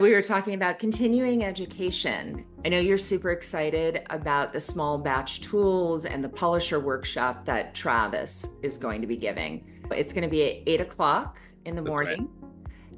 We were talking about continuing education. I know you're super excited about the small batch tools and the polisher workshop that Travis is going to be giving. It's going to be at 8 o'clock in the That's right. morning.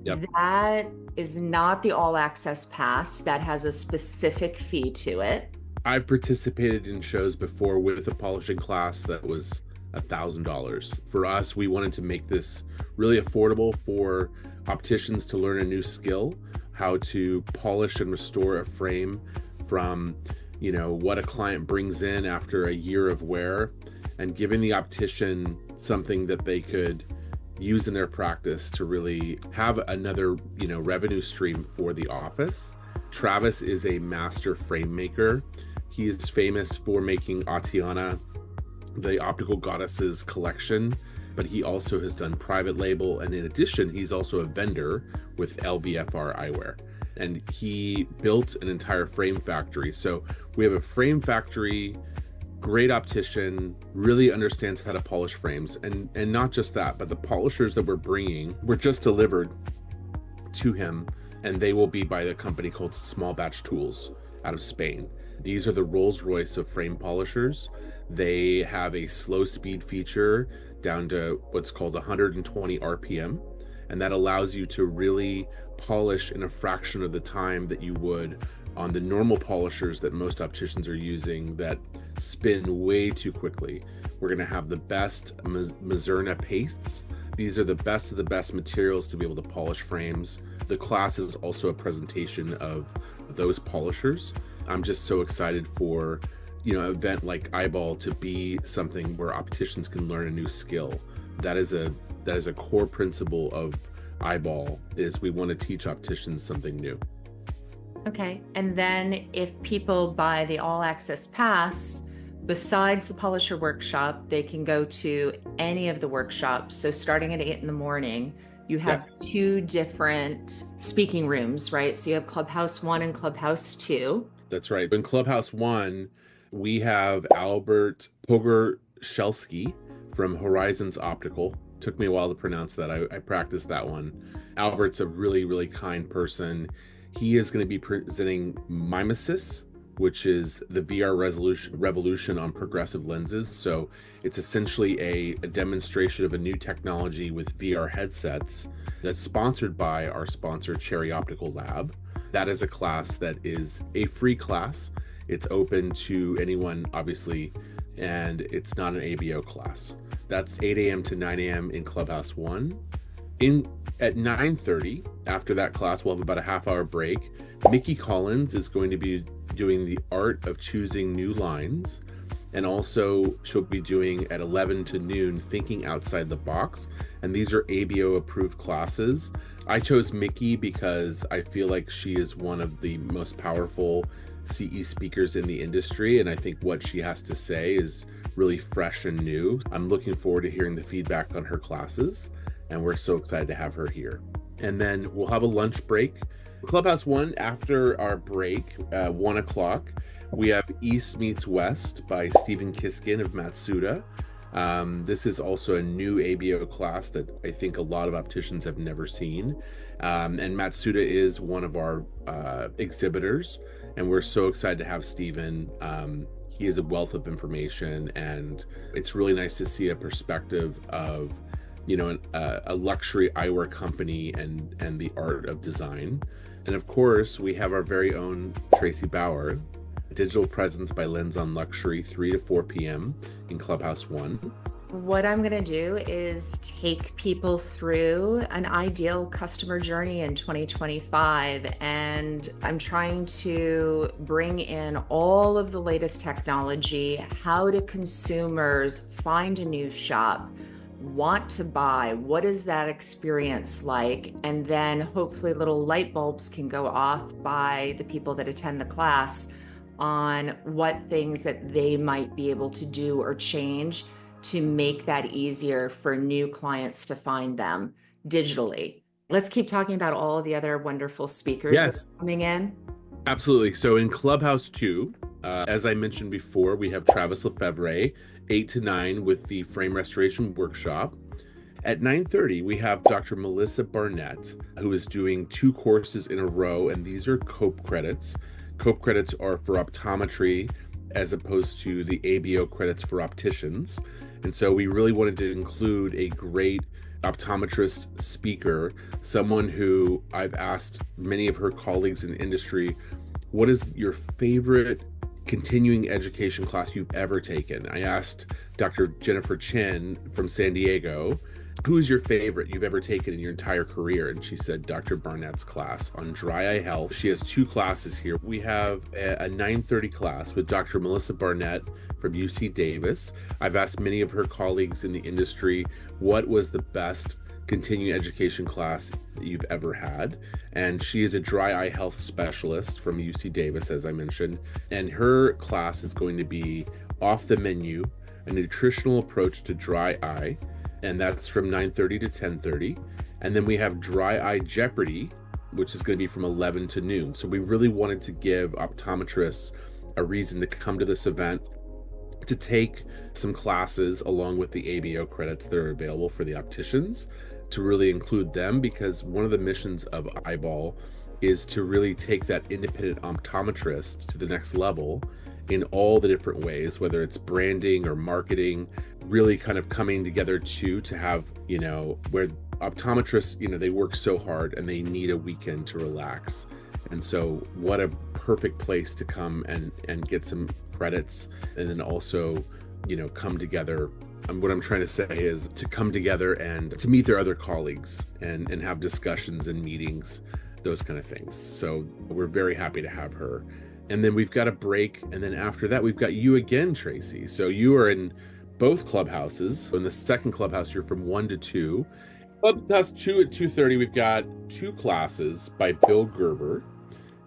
Yep. That is not the all access pass, that has a specific fee to it. I've participated in shows before with a polishing class that was $1,000. For us, we wanted to make this really affordable for opticians to learn a new skill, how to polish and restore a frame from, what a client brings in after a year of wear, and giving the optician something that they could use in their practice to really have another, revenue stream for the office. Travis is a master frame maker. He is famous for making Atiana, the Optical Goddesses collection, but he also has done private label. And in addition, he's also a vendor with LVFR eyewear. And he built an entire frame factory. So we have a frame factory, great optician, really understands how to polish frames. And not just that, but the polishers that we're bringing were just delivered to him, and they will be by a company called Small Batch Tools out of Spain. These are the Rolls Royce of frame polishers. They have a slow speed feature down to what's called 120 RPM, and that allows you to really polish in a fraction of the time that you would on the normal polishers that most opticians are using that spin way too quickly. We're going to have the best Mazerna pastes. These are the best of the best materials to be able to polish frames. The class is also a presentation of those polishers. I'm just so excited for, an event like Eyeball to be something where opticians can learn a new skill. That is a core principle of Eyeball, is we want to teach opticians something new. Okay. And then if people buy the all access pass, besides the polisher workshop, they can go to any of the workshops. So starting at 8 in the morning, you have Yes, two different speaking rooms, right? So you have Clubhouse 1 and Clubhouse 2. that's right. In Clubhouse 1, we have Albert Pogorzelski from Horizons Optical. Took me a while to pronounce that. I practiced that one. Albert's a really, really kind person. He is going to be presenting Mimesis, which is the VR revolution on progressive lenses. So it's essentially a demonstration of a new technology with VR headsets that's sponsored by our sponsor, Cherry Optical Lab. That is a class that is a free class. It's open to anyone, obviously, and it's not an ABO class. That's 8 a.m. to 9 a.m. in Clubhouse 1. At 9:30, after that class, we'll have about a half-hour break. Mickey Collins is going to be doing the art of choosing new lines, and also she'll be doing at 11 to noon thinking outside the box, and these are ABO approved classes. I chose Mickey because I feel like she is one of the most powerful CE speakers in the industry, and I think what she has to say is really fresh and new. I'm looking forward to hearing the feedback on her classes, and we're so excited to have her here. And then we'll have a lunch break. Clubhouse 1, after our break, 1 o'clock, we have East Meets West by Stephen Kiskin of Matsuda. This is also a new ABO class that I think a lot of opticians have never seen. And Matsuda is one of our exhibitors, and we're so excited to have Stephen. He is a wealth of information, and it's really nice to see a perspective of a luxury eyewear company and the art of design. And of course, we have our very own Tracy Bauer, Digital Presence by Lens on Luxury, 3 to 4 p.m. in Clubhouse 1. What I'm going to do is take people through an ideal customer journey in 2025. And I'm trying to bring in all of the latest technology. How do consumers find a new shop, want to buy? What is that experience like? And then hopefully little light bulbs can go off by the people that attend the class on what things that they might be able to do or change to make that easier for new clients to find them digitally. Let's keep talking about all of the other wonderful speakers that Yes, are coming in. absolutely. So in Clubhouse 2, as I mentioned before, we have Travis Lefevre, 8 to 9 with the frame restoration workshop. At 9:30, we have Dr. Melissa Barnett, who is doing 2 courses in a row, and these are COPE credits. COPE credits are for optometry as opposed to the ABO credits for opticians. And so we really wanted to include a great optometrist speaker, someone who I've asked many of her colleagues in the industry, what is your favorite continuing education class you've ever taken? I asked Dr. Jennifer Chin from San Diego, who is your favorite you've ever taken in your entire career? And she said Dr. Barnett's class on dry eye health. She has 2 classes here. We have a 9:30 class with Dr. Melissa Barnett from UC Davis. I've asked many of her colleagues in the industry, what was the best continuing education class that you've ever had? And she is a dry eye health specialist from UC Davis, as I mentioned. And her class is going to be Off the Menu, a nutritional approach to dry eye. And that's from 9:30 to 10:30. And then we have Dry Eye Jeopardy, which is going to be from 11 to noon. So we really wanted to give optometrists a reason to come to this event, to take some classes along with the ABO credits that are available for the opticians, to really include them, because one of the missions of Eyeball is to really take that independent optometrist to the next level in all the different ways, whether it's branding or marketing, really kind of coming together to have, where optometrists, they work so hard and they need a weekend to relax. And so what a perfect place to come and get some credits, and then also, come together. What I'm trying to say is to come together and to meet their other colleagues and have discussions and meetings, those kind of things. So we're very happy to have her. And then we've got a break. And then after that, we've got you again, Tracy. So you are in both clubhouses. In the second clubhouse, you're from 1 to 2. Clubhouse 2 at 2:30, we've got 2 classes by Bill Gerber.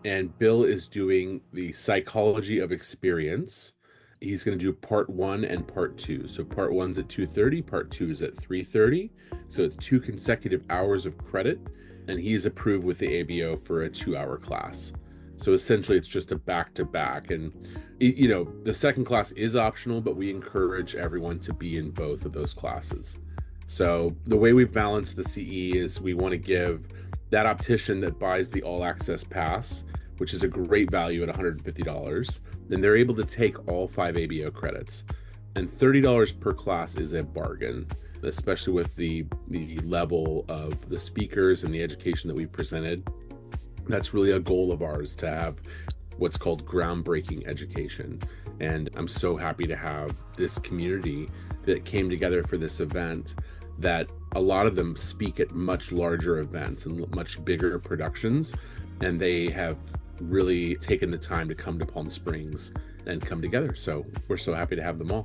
And Bill is doing the psychology of experience. He's going to do part 1 and part 2. So part 1's at 2:30, part 2 is at 3:30. So it's 2 consecutive hours of credit. And he's approved with the ABO for a 2-hour class. So essentially it's just a back-to-back. And, the second class is optional, but we encourage everyone to be in both of those classes. So the way we've balanced the CE is we want to give that optician that buys the all-access pass, which is a great value at $150, then they're able to take all 5 ABO credits. And $30 per class is a bargain, especially with the level of the speakers and the education that we've presented. That's really a goal of ours, to have what's called groundbreaking education. And I'm so happy to have this community that came together for this event, that a lot of them speak at much larger events and much bigger productions. And they have really taken the time to come to Palm Springs and come together. So we're so happy to have them all.